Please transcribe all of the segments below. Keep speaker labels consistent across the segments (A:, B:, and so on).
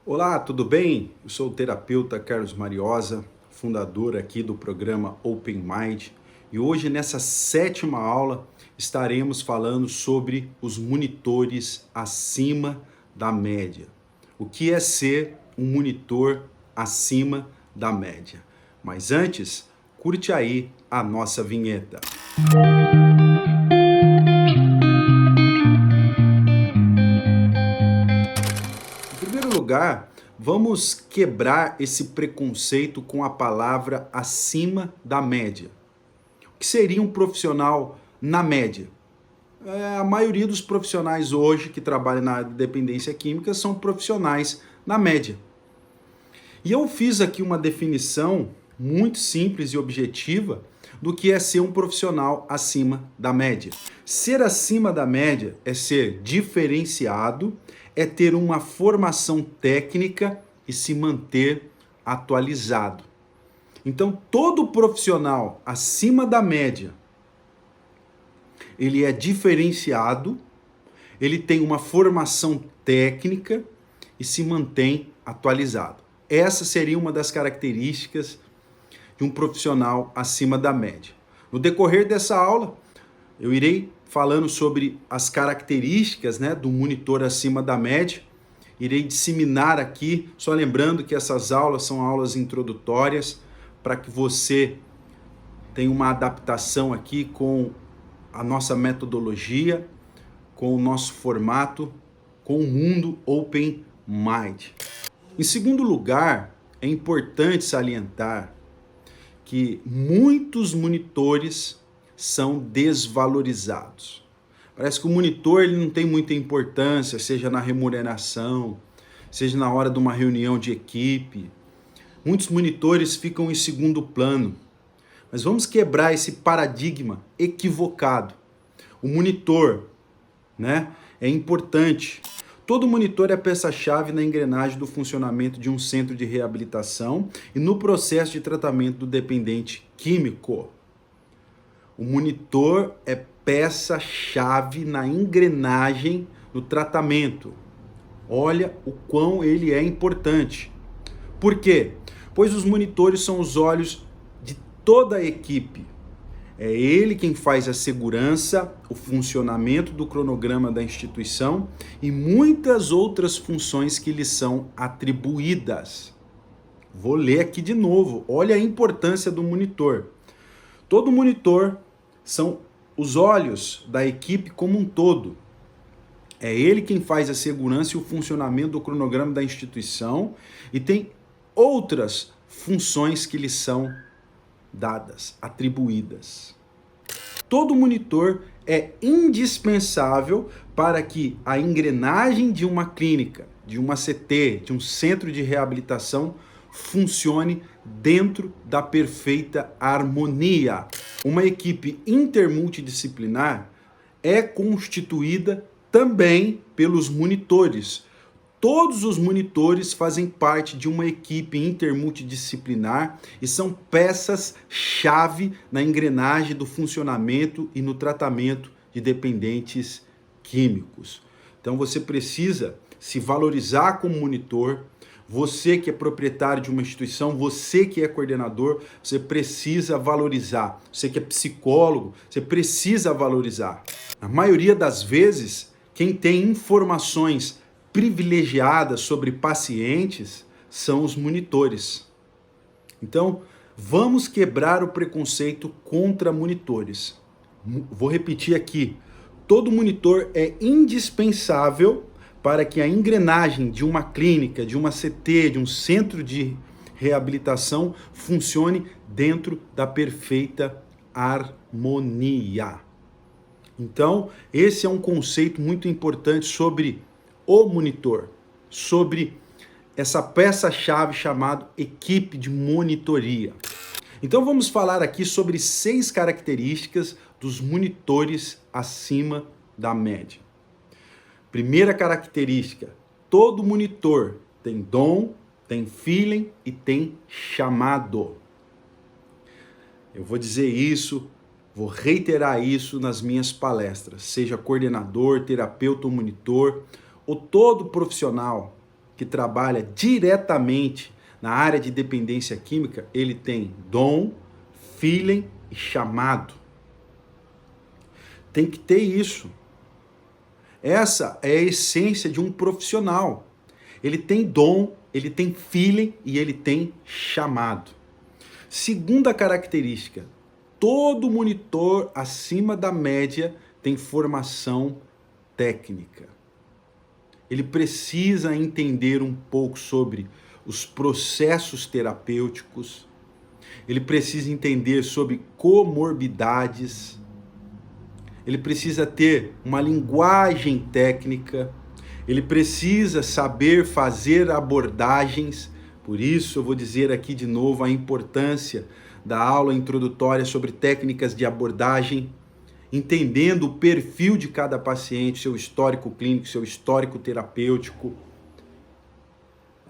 A: Olá, tudo bem? Eu sou o terapeuta Carlos Mariosa, fundador aqui do programa Open Mind, e hoje nessa sétima aula estaremos falando sobre os monitores acima da média. O que é ser um monitor acima da média? Mas antes, curte aí a nossa vinheta. Em primeiro lugar, vamos quebrar esse preconceito com a palavra acima da média. O que seria um profissional na média? A maioria dos profissionais hoje que trabalham na área de dependência química são profissionais na média. E eu fiz aqui uma definição muito simples e objetiva do que é ser um profissional acima da média. Ser acima da média é ser diferenciado, é ter uma formação técnica e se manter atualizado. Então, todo profissional acima da média, ele é diferenciado, ele tem uma formação técnica e se mantém atualizado. Essa seria uma das características de um profissional acima da média. No decorrer dessa aula, eu irei falando sobre as características, do monitor acima da média. Irei disseminar aqui, só lembrando que essas aulas são aulas introdutórias para que você tenha uma adaptação aqui com a nossa metodologia, com o nosso formato, com o mundo Open Mind. Em segundo lugar, é importante salientar que muitos monitores são desvalorizados. Parece que o monitor ele não tem muita importância, seja na remuneração, seja na hora de uma reunião de equipe. Muitos monitores ficam em segundo plano. Mas vamos quebrar esse paradigma equivocado. O monitor, é importante. Todo monitor é peça-chave na engrenagem do funcionamento de um centro de reabilitação e no processo de tratamento do dependente químico. O monitor é peça-chave na engrenagem do tratamento. Olha o quão ele é importante. Por quê? Pois os monitores são os olhos de toda a equipe. É ele quem faz a segurança, o funcionamento do cronograma da instituição e muitas outras funções que lhe são atribuídas. Vou ler aqui de novo. Olha a importância do monitor. Todo monitor são os olhos da equipe como um todo. É ele quem faz a segurança e o funcionamento do cronograma da instituição e tem outras funções que lhe são dadas, atribuídas. Todo monitor é indispensável para que a engrenagem de uma clínica, de uma CT, de um centro de reabilitação funcione dentro da perfeita harmonia. Uma equipe intermultidisciplinar é constituída também pelos monitores. Todos os monitores fazem parte de uma equipe intermultidisciplinar e são peças-chave na engrenagem do funcionamento e no tratamento de dependentes químicos. Então você precisa se valorizar como monitor. Você que é proprietário de uma instituição, você que é coordenador, você precisa valorizar. Você que é psicólogo, você precisa valorizar. Na maioria das vezes, quem tem informações privilegiadas sobre pacientes são os monitores. Então, vamos quebrar o preconceito contra monitores. Vou repetir aqui. Todo monitor é indispensável para que a engrenagem de uma clínica, de uma CT, de um centro de reabilitação funcione dentro da perfeita harmonia. Então, esse é um conceito muito importante sobre o monitor, sobre essa peça-chave chamada equipe de monitoria. Então vamos falar aqui sobre 6 características dos monitores acima da média. Primeira característica, todo monitor tem dom, tem feeling e tem chamado. Eu vou dizer isso, vou reiterar isso nas minhas palestras, seja coordenador, terapeuta ou monitor, ou todo profissional, que trabalha diretamente na área de dependência química, ele tem dom, feeling e chamado. Tem que ter isso. Essa é a essência de um profissional. Ele tem dom, ele tem feeling e ele tem chamado. Segunda característica, todo monitor acima da média tem formação técnica. Ele precisa entender um pouco sobre os processos terapêuticos, ele precisa entender sobre comorbidades, ele precisa ter uma linguagem técnica, ele precisa saber fazer abordagens. Por isso eu vou dizer aqui de novo a importância da aula introdutória sobre técnicas de abordagem, entendendo o perfil de cada paciente, seu histórico clínico, seu histórico terapêutico.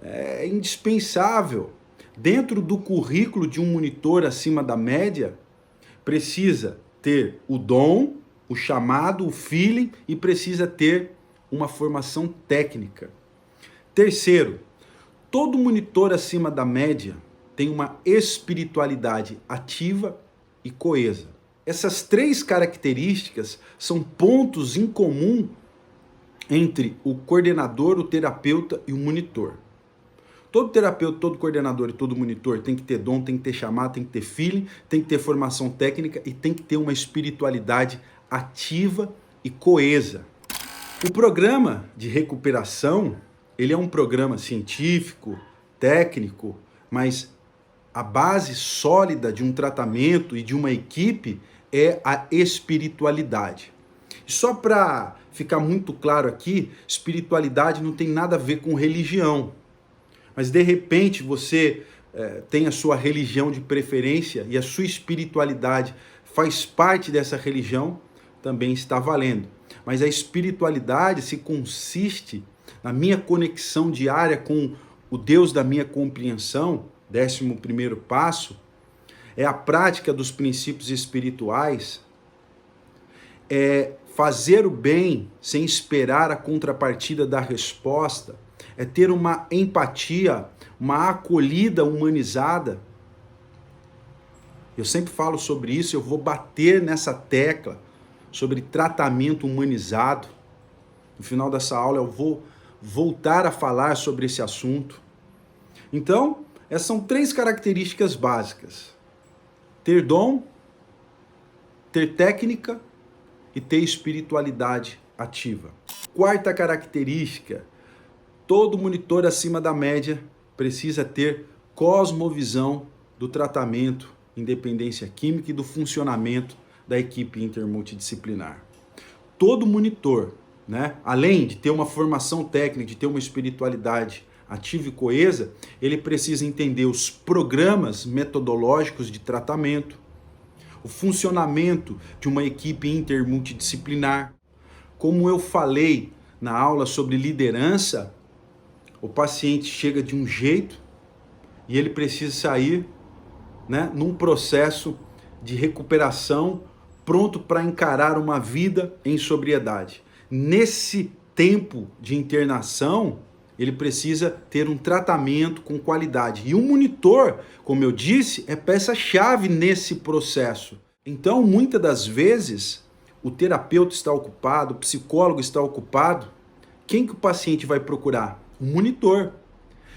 A: É indispensável. Dentro do currículo de um monitor acima da média, precisa ter o dom, o chamado, o feeling e precisa ter uma formação técnica. Terceiro, todo monitor acima da média tem uma espiritualidade ativa e coesa. Essas três características são pontos em comum entre o coordenador, o terapeuta e o monitor. Todo terapeuta, todo coordenador e todo monitor tem que ter dom, tem que ter chamado, tem que ter feeling, tem que ter formação técnica e tem que ter uma espiritualidade ativa e coesa. O programa de recuperação, ele é um programa científico, técnico, mas a base sólida de um tratamento e de uma equipe é a espiritualidade. E só para ficar muito claro aqui, espiritualidade não tem nada a ver com religião. Mas de repente você tem a sua religião de preferência e a sua espiritualidade faz parte dessa religião, também está valendo. Mas a espiritualidade se consiste na minha conexão diária com o Deus da minha compreensão. 11º passo é a prática dos princípios espirituais, é fazer o bem sem esperar a contrapartida da resposta, é ter uma empatia, uma acolhida humanizada. Eu sempre falo sobre isso, eu vou bater nessa tecla sobre tratamento humanizado. No final dessa aula eu vou voltar a falar sobre esse assunto. Então, essas são três características básicas: ter dom, ter técnica e ter espiritualidade ativa. Quarta característica: todo monitor acima da média precisa ter cosmovisão do tratamento em dependência química e do funcionamento da equipe intermultidisciplinar. Todo monitor, né, além de ter uma formação técnica, de ter uma espiritualidade ativa e coesa, ele precisa entender os programas metodológicos de tratamento, o funcionamento de uma equipe intermultidisciplinar. Como eu falei na aula sobre liderança, o paciente chega de um jeito e ele precisa sair, né, num processo de recuperação, pronto para encarar uma vida em sobriedade. Nesse tempo de internação, ele precisa ter um tratamento com qualidade. E o monitor, como eu disse, é peça-chave nesse processo. Então, muitas das vezes, o terapeuta está ocupado, o psicólogo está ocupado. Quem que o paciente vai procurar? O monitor.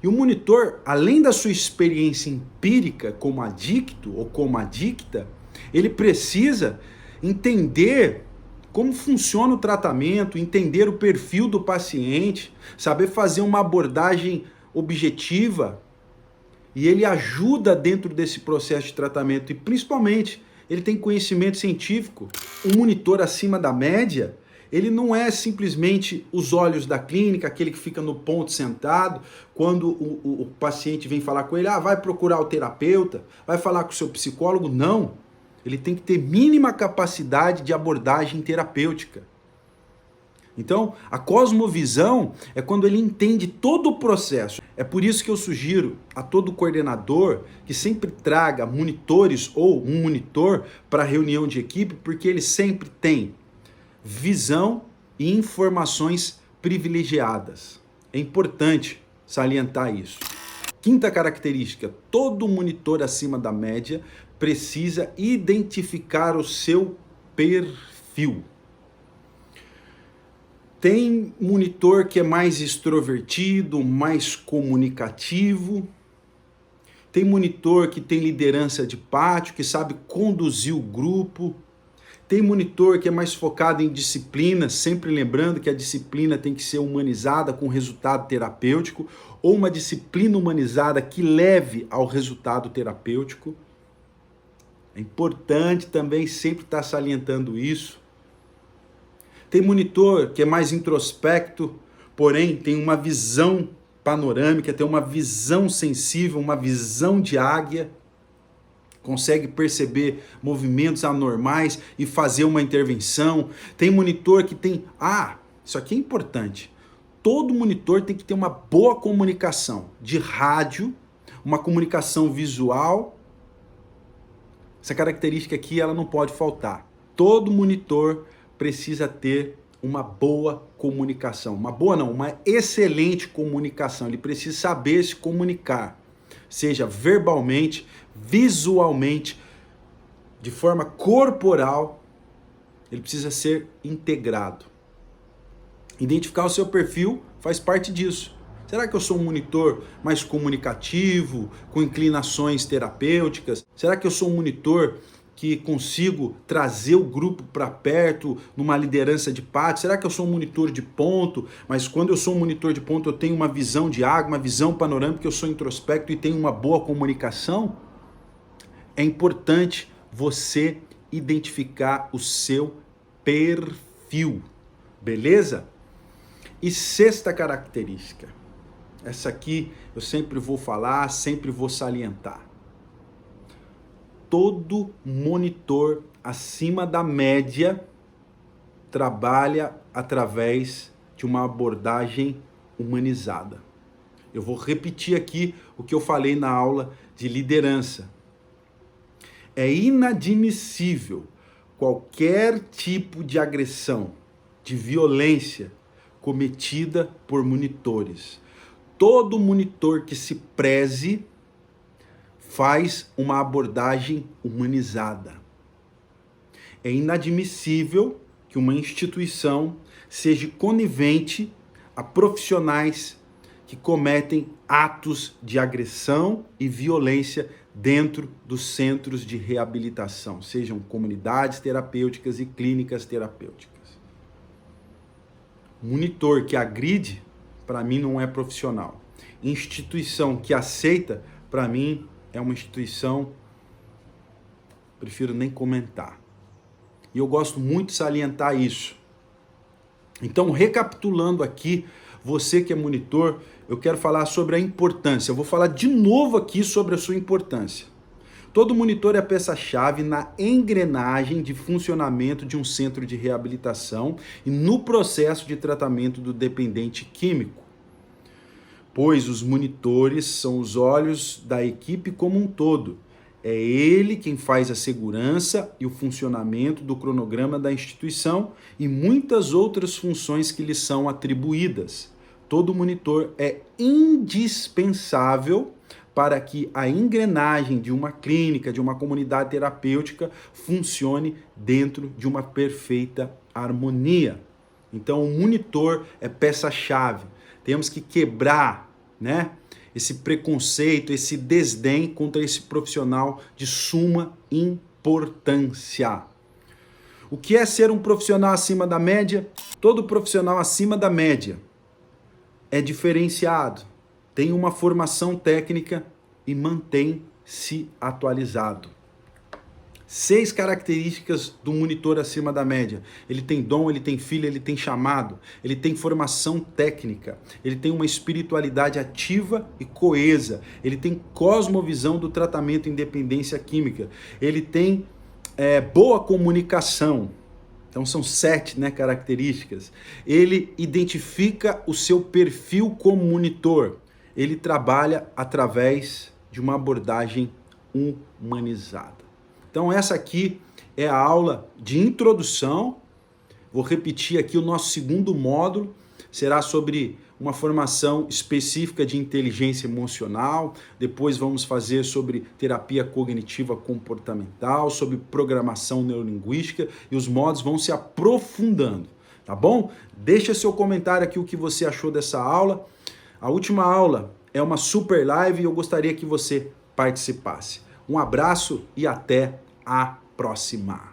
A: E o monitor, além da sua experiência empírica como adicto ou como adicta, ele precisa entender como funciona o tratamento, entender o perfil do paciente, saber fazer uma abordagem objetiva, e ele ajuda dentro desse processo de tratamento e principalmente ele tem conhecimento científico. Um monitor acima da média, ele não é simplesmente os olhos da clínica, aquele que fica no ponto sentado, quando o paciente vem falar com ele, vai procurar o terapeuta, vai falar com o seu psicólogo. Não, ele tem que ter mínima capacidade de abordagem terapêutica. Então, a cosmovisão é quando ele entende todo o processo. É por isso que eu sugiro a todo coordenador que sempre traga monitores ou um monitor para a reunião de equipe, porque ele sempre tem visão e informações privilegiadas. É importante salientar isso. Quinta característica, todo monitor acima da média precisa identificar o seu perfil. Tem monitor que é mais extrovertido, mais comunicativo. Tem monitor que tem liderança de pátio, que sabe conduzir o grupo. Tem monitor que é mais focado em disciplina, sempre lembrando que a disciplina tem que ser humanizada com resultado terapêutico, ou uma disciplina humanizada que leve ao resultado terapêutico. É importante também sempre estar salientando isso. Tem monitor que é mais introspecto, porém tem uma visão panorâmica, tem uma visão sensível, uma visão de águia, consegue perceber movimentos anormais e fazer uma intervenção. Tem monitor que tem... isso aqui é importante. Todo monitor tem que ter uma boa comunicação de rádio, uma comunicação visual. Essa característica aqui ela não pode faltar. Todo monitor precisa ter uma boa comunicação. Uma boa não, uma excelente comunicação. Ele precisa saber se comunicar, seja verbalmente, visualmente, de forma corporal. Ele precisa ser integrado. Identificar o seu perfil faz parte disso. Será que eu sou um monitor mais comunicativo, com inclinações terapêuticas? Será que eu sou um monitor que consigo trazer o grupo para perto numa liderança de pátio? Será que eu sou um monitor de ponto? Mas quando eu sou um monitor de ponto, eu tenho uma visão de água, uma visão panorâmica, eu sou introspecto e tenho uma boa comunicação? É importante você identificar o seu perfil, beleza? E sexta característica, essa aqui eu sempre vou falar, sempre vou salientar. Todo monitor acima da média trabalha através de uma abordagem humanizada. Eu vou repetir aqui o que eu falei na aula de liderança. É inadmissível qualquer tipo de agressão, de violência cometida por monitores. Todo monitor que se preze faz uma abordagem humanizada. É inadmissível que uma instituição seja conivente a profissionais que cometem atos de agressão e violência dentro dos centros de reabilitação, sejam comunidades terapêuticas e clínicas terapêuticas. Monitor que agride, para mim, não é profissional. Instituição que aceita, para mim, é uma instituição, prefiro nem comentar. E eu gosto muito de salientar isso. Então, recapitulando aqui, você que é monitor, eu quero falar sobre a importância. Eu vou falar de novo aqui sobre a sua importância. Todo monitor é a peça-chave na engrenagem de funcionamento de um centro de reabilitação e no processo de tratamento do dependente químico, pois os monitores são os olhos da equipe como um todo. É ele quem faz a segurança e o funcionamento do cronograma da instituição e muitas outras funções que lhe são atribuídas. Todo monitor é indispensável para que a engrenagem de uma clínica, de uma comunidade terapêutica, funcione dentro de uma perfeita harmonia. Então, o monitor é peça-chave. Temos que quebrar, esse preconceito, esse desdém contra esse profissional de suma importância. O que é ser um profissional acima da média? Todo profissional acima da média é diferenciado, tem uma formação técnica e mantém-se atualizado. 6 características do monitor acima da média. Ele tem dom, ele tem filho, ele tem chamado, ele tem formação técnica, ele tem uma espiritualidade ativa e coesa, ele tem cosmovisão do tratamento em dependência química, ele tem boa comunicação. Então são 7 características. Ele identifica o seu perfil como monitor. Ele trabalha através de uma abordagem humanizada. Então essa aqui é a aula de introdução. Vou repetir aqui o nosso segundo módulo. será sobre uma formação específica de inteligência emocional, depois vamos fazer sobre terapia cognitiva comportamental, sobre programação neurolinguística e os modos vão se aprofundando, tá bom? Deixa seu comentário aqui o que você achou dessa aula. A última aula é uma super live e eu gostaria que você participasse. Um abraço e até a próxima.